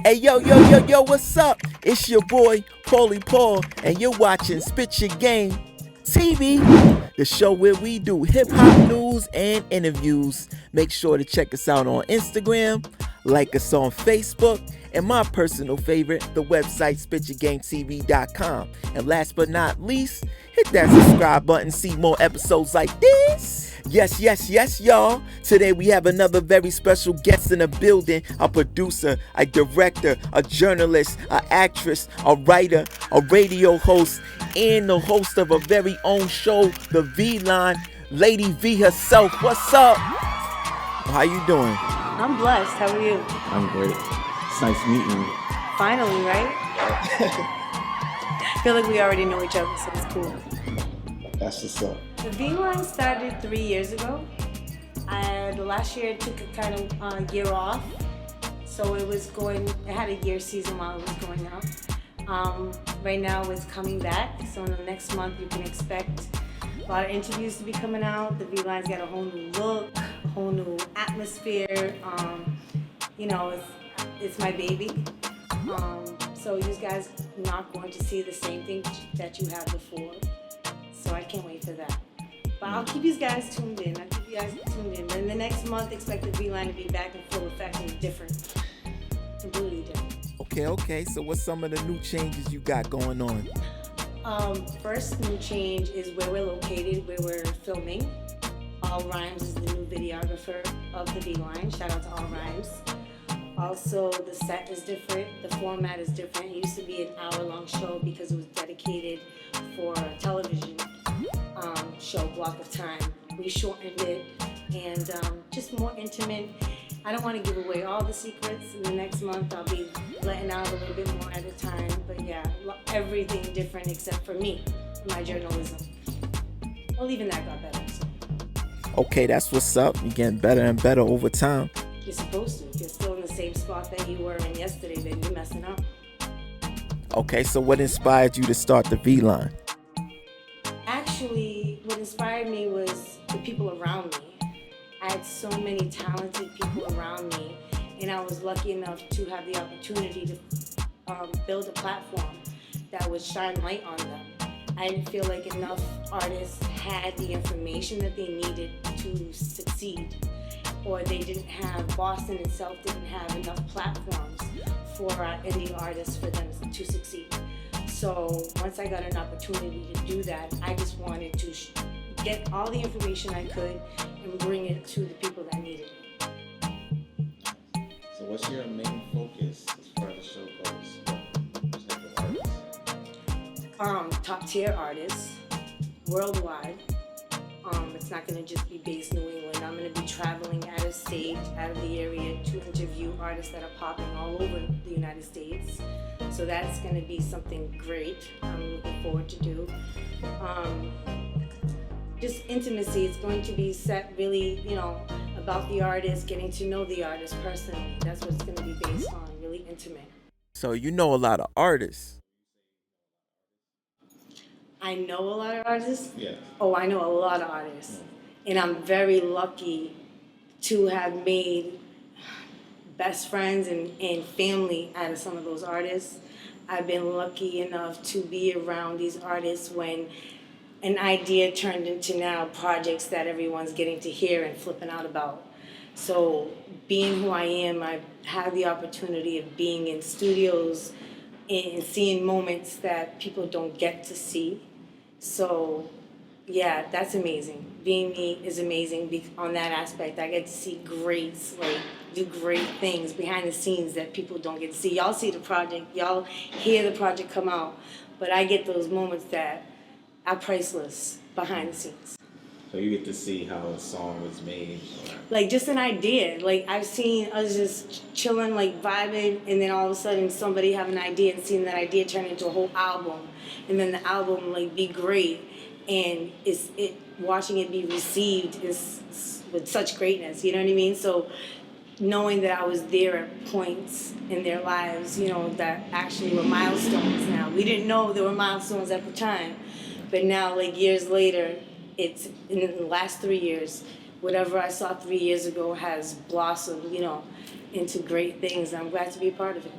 Hey, yo, what's up? It's your boy, Paulie Paul, and you're watching Spit Your Game TV, the show where we do hip hop news and interviews. Make sure to check us out on Instagram, like us on Facebook, and my personal favorite, the website SpitYaGameTv.com. And last but not least, hit that subscribe button, see more episodes like this. Yes, y'all. Today we have another very special guest in the building. A producer, a director, a journalist, an actress, a writer, a radio host, and the host of a very own show, The V-Line, Ladyvlit herself. What's up? How you doing? I'm blessed. How are you? I'm great. It's nice meeting you. Finally, right? I feel like we already know each other, so it's cool. That's what's up. The V-Line started 3 years ago. The last year it took a kind of year off. So it had a year season while it was going out. Right now it's coming back. So in the next month you can expect a lot of interviews to be coming out. The V-Line's got a whole new look, a whole new atmosphere. It's my baby. So you guys are not going to see the same thing that you had before. So I can't wait for that. But I'll keep you guys tuned in. Then the next month, expect the V-Line to be back in full effect and different. Completely different. Okay. So what's some of the new changes you got going on? First new change is where we're located, where we're filming. All Rhymes is the new videographer of the V-Line. Shout out to All Rhymes. Also, the set is different. The format is different. It used to be an hour-long show because it was dedicated for a television show block of time. We shortened it and just more intimate. I don't want to give away all the secrets. In the next month, I'll be letting out a little bit more at a time. But yeah, everything different except for me, my journalism. Well, even that got better. So. Okay, that's what's up. You're getting better and better over time. You're supposed to. If you're still in the same spot that you were in yesterday, then you're messing up. Okay, so what inspired you to start the V-Line? Actually, what inspired me was the people around me. I had so many talented people around me, and I was lucky enough to have the opportunity to build a platform that would shine light on them. I didn't feel like enough artists had the information that they needed to succeed, or they didn't have, Boston itself didn't have enough platforms for indie artists for them to succeed. So once I got an opportunity to do that, I just wanted to get all the information I could and bring it to the people that needed it. So what's your main focus as far as the show goes? What type of artists? Top tier artists, worldwide. It's not going to just be based in New England. I'm going to be traveling out of state, out of the area to interview artists that are popping all over the United States. So that's going to be something great I'm looking forward to do. Just intimacy. It's going to be set really, about the artist, getting to know the artist personally. That's what it's going to be based on, really intimate. So you know a lot of artists. I know a lot of artists. Yeah. Oh, I know a lot of artists. And I'm very lucky to have made best friends and family out of some of those artists. I've been lucky enough to be around these artists when an idea turned into now projects that everyone's getting to hear and flipping out about. So being who I am, I've had the opportunity of being in studios and seeing moments that people don't get to see. So, yeah, that's amazing. Being me is amazing on that aspect. I get to see greats, do great things behind the scenes that people don't get to see. Y'all see the project, y'all hear the project come out, but I get those moments that are priceless behind the scenes. So you get to see how a song was made. Like just an idea. Like I've seen us just chilling, vibing, and then all of a sudden somebody have an idea and seeing that idea turn into a whole album, and then the album be great, and watching it be received is with such greatness. You know what I mean? So knowing that I was there at points in their lives, that actually were milestones. Now we didn't know there were milestones at the time, but now years later. It's in the last 3 years, whatever I saw 3 years ago has blossomed, into great things. I'm glad to be a part of it.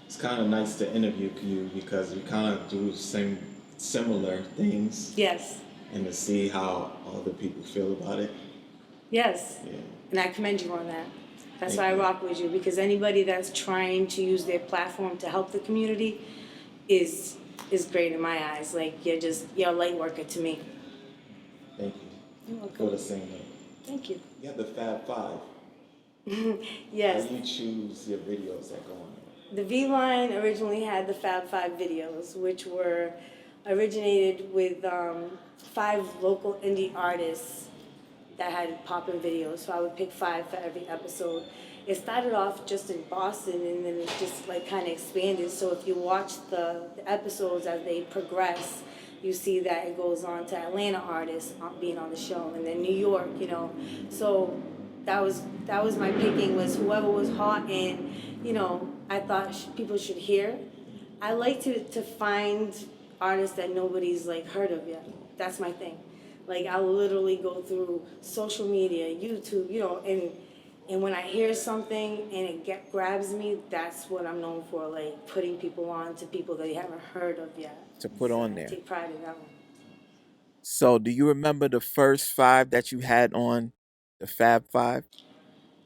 It's kind of nice to interview you because we kind of do similar things. Yes. And to see how other people feel about it. Yes. Yeah. And I commend you on that. That's Thank why I you. rock with you, because anybody that's trying to use their platform to help the community is great in my eyes. Like, you're a light worker to me. Thank you. You're welcome. Feel the same way. Thank you. You have the Fab Five. Yes. How do you choose your videos that go on there? The V line originally had the Fab Five videos, which were originated with 5 local indie artists that had poppin' videos. So I would pick 5 for every episode. It started off just in Boston, and then it just like kind of expanded. So if you watch the episodes as they progress, you see that it goes on to Atlanta artists being on the show, and then New York, you know. So that was my picking, was whoever was hot and, you know, I thought people should hear. I like to find artists that nobody's like heard of yet. That's my thing. Like, I'll literally go through social media, YouTube, you know, and when I hear something and it grabs me, that's what I'm known for, like putting people on to people that you haven't heard of yet. To put on there. I take pride in that one. So, do you remember the first 5 that you had on the Fab Five?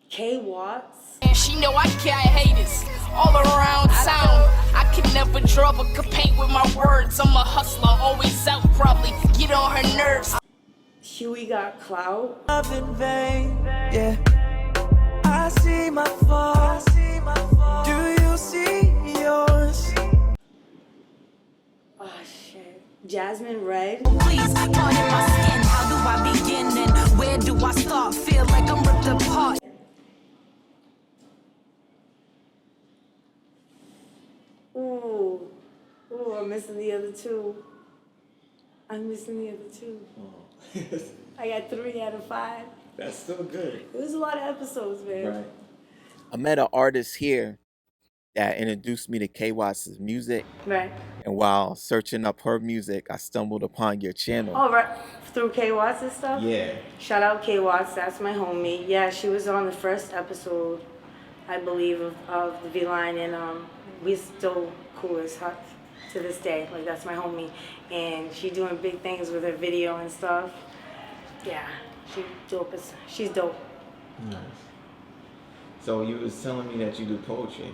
K Watts. And she know I carry haters all around town. I can never draw but could paint with my words. I'm a hustler, always out, probably get on her nerves. Huey got clout. Love in vain, yeah. I see my fault. Do you see yours? Oh shit. Jasmine Red. Please, pardon my skin. How do I begin and where do I start? Feel like I'm ripped apart. Ooh, I'm missing the other 2. I'm missing the other 2. Oh. I got 3 out of 5. That's still good. It was a lot of episodes, man. Right. I met an artist here that introduced me to K Watts' music. Right. And while searching up her music, I stumbled upon your channel. Oh, right. Through K Watts and stuff? Yeah. Shout out K Watts, that's my homie. Yeah, she was on the first episode, I believe, of the V Line, and we still cool as heck to this day. Like, that's my homie. And she doing big things with her video and stuff. Yeah, she's dope. Nice. So you was telling me that you do poetry.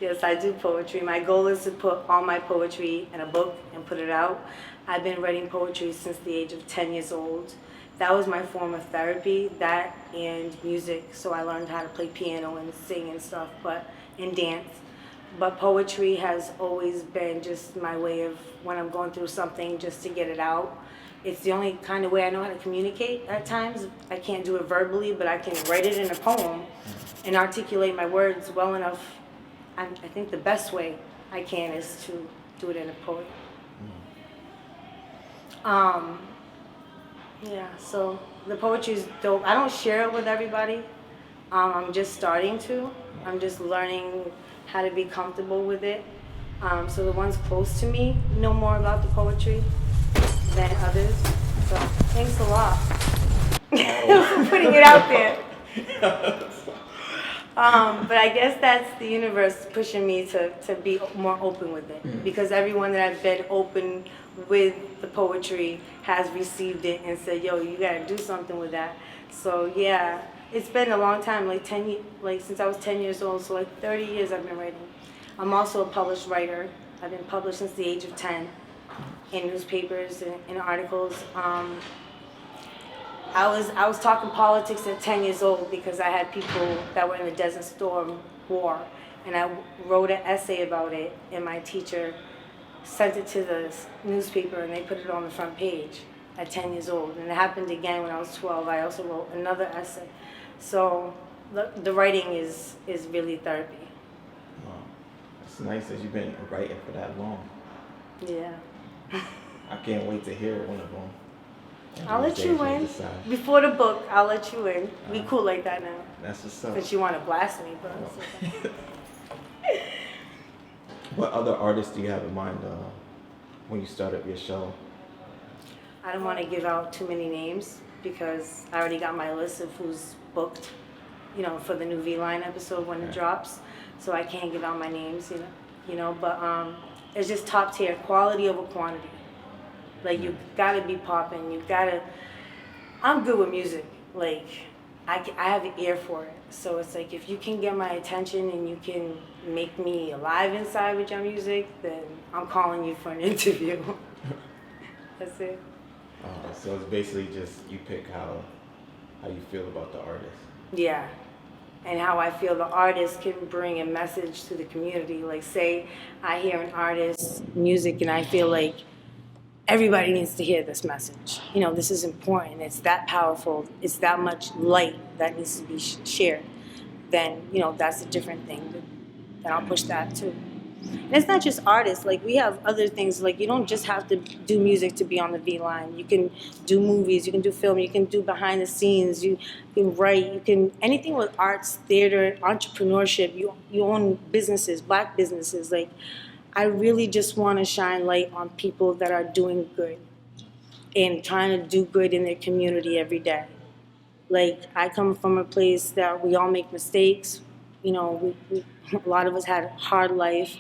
Yes, I do poetry. My goal is to put all my poetry in a book and put it out. I've been writing poetry since the age of 10 years old. That was my form of therapy, that and music. So I learned how to play piano and sing and stuff, and dance. But poetry has always been just my way of, when I'm going through something, just to get it out. It's the only kind of way I know how to communicate at times. I can't do it verbally, but I can write it in a poem and articulate my words well enough. I think the best way I can is to do it in a poem. Yeah, so the poetry is dope. I don't share it with everybody. I'm just starting to. I'm just learning how to be comfortable with it. So the ones close to me know more about the poetry than others. So thanks a lot for putting it out there. But I guess that's the universe pushing me to be more open with it. Because everyone that I've been open with the poetry has received it and said, yo, you gotta do something with that. So yeah, it's been a long time, like since I was 10 years old, so like 30 years I've been writing. I'm also a published writer. I've been published since the age of 10 in newspapers and in articles. I was talking politics at 10 years old because I had people that were in the Desert Storm War, and I wrote an essay about it, and my teacher sent it to the newspaper, and they put it on the front page at 10 years old. And it happened again when I was 12. I also wrote another essay. So the writing is really therapy. Wow. It's nice that you've been writing for that long. Yeah. I can't wait to hear one of them. I'll let you in. Before the book, I'll let you in. We cool like that now. That's what's up. Since you want to blast me, but it's okay. What other artists do you have in mind when you start up your show? I don't want to give out too many names because I already got my list of who's booked. for the new V-Line episode when it drops. So I can't give out my names, but it's just top tier, quality over quantity. Like, you gotta be popping, I'm good with music. Like, I have an ear for it. So it's like, if you can get my attention and you can make me alive inside with your music, then I'm calling you for an interview. That's it. So it's basically just you pick how you feel about the artist. Yeah. And how I feel the artist can bring a message to the community. Like, say I hear an artist's music and I feel like everybody needs to hear this message. This is important. It's that powerful. It's that much light that needs to be shared. Then, that's a different thing. Then I'll push that too. And it's not just artists. Like, we have other things. Like, you don't just have to do music to be on the V-Line. You can do movies. You can do film. You can do behind the scenes. You can write. You can anything with arts, theater, entrepreneurship. You own businesses, black businesses. Like, I really just want to shine light on people that are doing good and trying to do good in their community every day. Like, I come from a place that we all make mistakes. A lot of us had a hard life.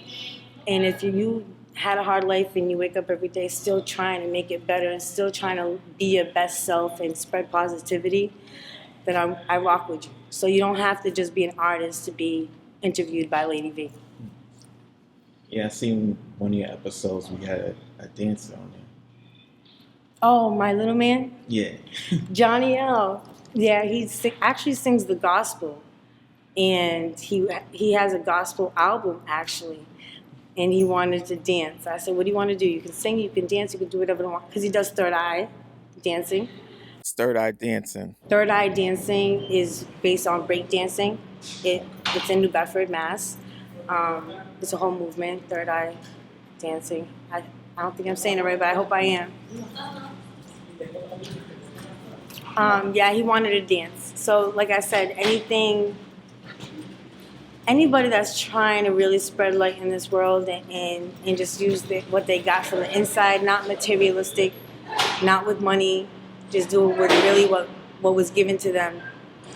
And if you had a hard life and you wake up every day still trying to make it better and still trying to be your best self and spread positivity, then I rock with you. So you don't have to just be an artist to be interviewed by Ladyvlit. Yeah, I seen one of your episodes. We had a dancer on there. Oh, my little man? Yeah. Johnny L. Yeah, he actually sings the gospel. And he has a gospel album, actually. And he wanted to dance. I said, what do you want to do? You can sing, you can dance, you can do whatever you want. Because he does third eye dancing. It's third eye dancing. Third eye dancing is based on break dancing. It's in New Bedford, Mass. It's a whole movement, third eye dancing. I don't think I'm saying it right, but I hope I am. Yeah, he wanted to dance. So, like I said, anybody that's trying to really spread light in this world and just use what they got from the inside, not materialistic, not with money, just do it with really what was given to them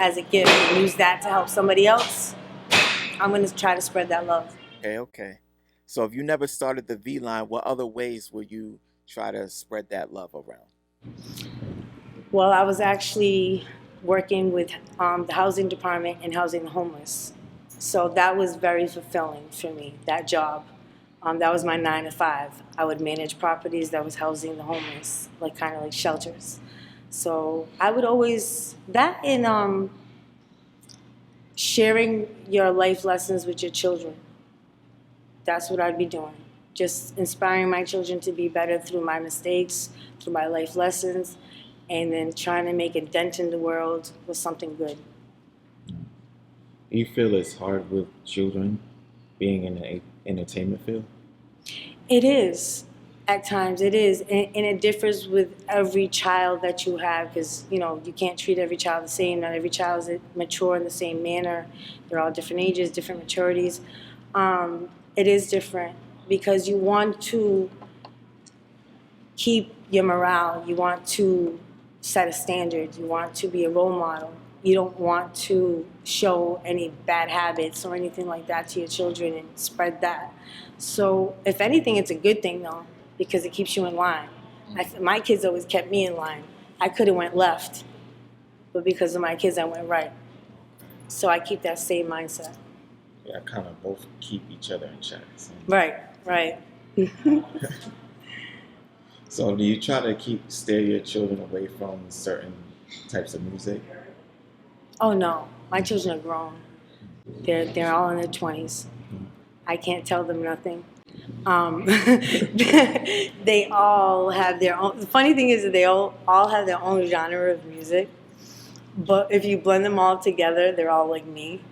as a gift and use that to help somebody else, I'm going to try to spread that love. Okay. So if you never started the V-Line, what other ways will you try to spread that love around? Well, I was actually working with the housing department and housing the homeless. So that was very fulfilling for me, that job. That was my 9 to 5. I would manage properties that was housing the homeless, kind of like shelters. So I would always, that and sharing your life lessons with your children. That's what I'd be doing. Just inspiring my children to be better through my mistakes, through my life lessons, and then trying to make a dent in the world with something good. Do you feel it's hard with children being in the entertainment field? It is. At times it is. And it differs with every child that you have because, you can't treat every child the same. Not every child is mature in the same manner. They're all different ages, different maturities. It is different because you want to keep your morale. You want to set a standard. You want to be a role model. You don't want to show any bad habits or anything like that to your children and spread that. So if anything, it's a good thing, though, because it keeps you in line. My kids always kept me in line. I could have went left, but because of my kids, I went right. So I keep that same mindset. Yeah, kind of both keep each other in check. So. Right. So do you try to steer your children away from certain types of music? Oh, no. My children are grown. They're all in their 20s. I can't tell them nothing. They all have their own. The funny thing is that they all have their own genre of music. But if you blend them all together, they're all like me.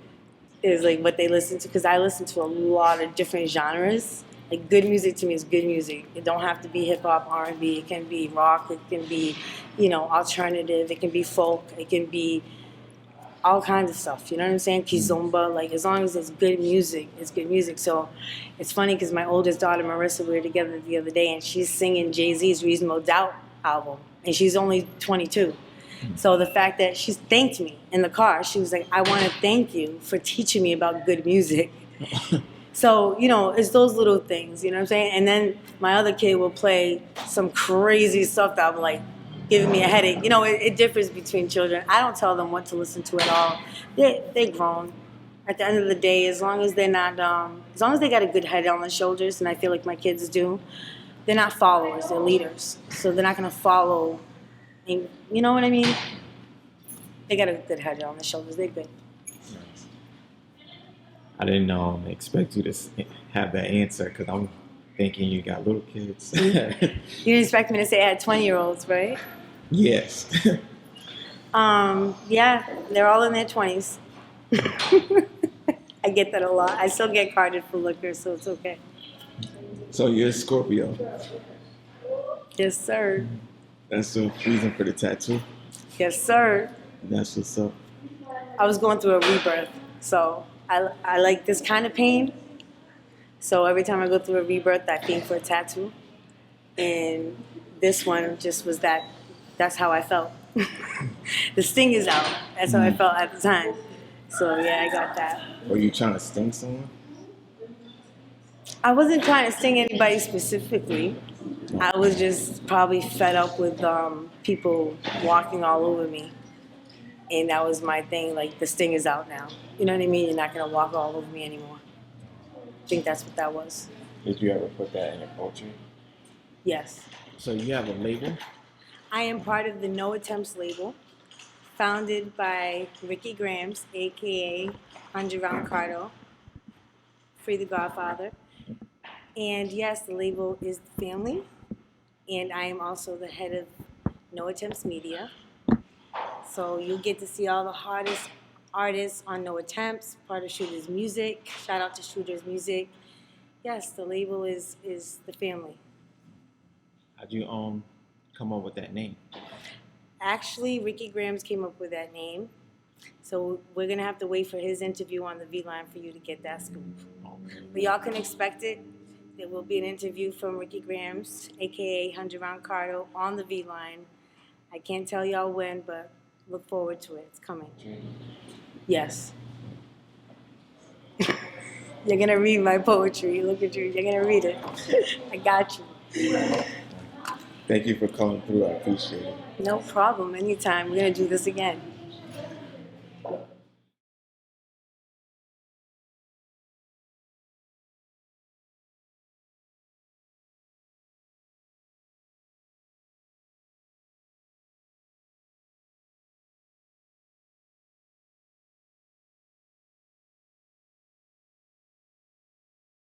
Is like what they listen to. Because I listen to a lot of different genres. Like, good music to me is good music. It don't have to be hip-hop, R&B. It can be rock. It can be, alternative. It can be folk. It can be all kinds of stuff, you know what I'm saying? Kizomba, as long as it's good music, it's good music. So it's funny because my oldest daughter, Marissa, we were together the other day, and she's singing Jay-Z's Reasonable Doubt album, and she's only 22. So the fact that she thanked me in the car, she was like, I want to thank you for teaching me about good music. So, you know, it's those little things, you know what I'm saying? And then my other kid will play some crazy stuff that will, like, giving me a headache. You know, it differs between children. I don't tell them what to listen to at all. They're grown. At the end of the day, as long as they're not, as long as they got a good head on their shoulders, and I feel like my kids do, they're not followers, they're leaders. So they're not going to follow, and, you know what I mean? They got a good head on their shoulders, they're good. I didn't expect you to have that answer because I'm thinking you got little kids. You didn't expect me to say I had 20-year-olds, right? Yes. Yeah, they're all in their 20s. I get that a lot. I still get carded for liquor, so it's okay. So you're a Scorpio. Yes, sir. That's the reason for the tattoo. Yes, sir. That's what's up. I was going through a rebirth, so I like this kind of pain. So every time I go through a rebirth, I pain for a tattoo. And this one just was that. That's how I felt. The sting is out. That's how I felt at the time. So yeah, I got that. Were you trying to sting someone? I wasn't trying to sting anybody specifically. I was just probably fed up with people walking all over me. And that was my thing, like, the sting is out now. You know what I mean? You're not going to walk all over me anymore. I think that's what that was. Did you ever put that in your poetry? Yes. So you have a label? I am part of the No Attempts label, founded by Ricky Grams, a.k.a. Andre Ricardo, Free the Godfather. And yes, the label is the family. And I am also the head of No Attempts Media. So you'll get to see all the hardest artists on No Attempts, part of Shooter's Music. Shout out to Shooter's Music. Yes, the label is the family. How'd you come up with that name? Actually, Ricky Grams came up with that name. So we're going to have to wait for his interview on the V-Line for you to get that scoop. But y'all can expect it. There will be an interview from Ricky Grams, a.k.a. Andre Ricardo, on the V-Line. I can't tell y'all when, but look forward to it. It's coming. Yes. You're going to read my poetry. Look at you. You're going to read it. I got you. Thank you for coming through. I appreciate it. No problem. Anytime. We're going to do this again.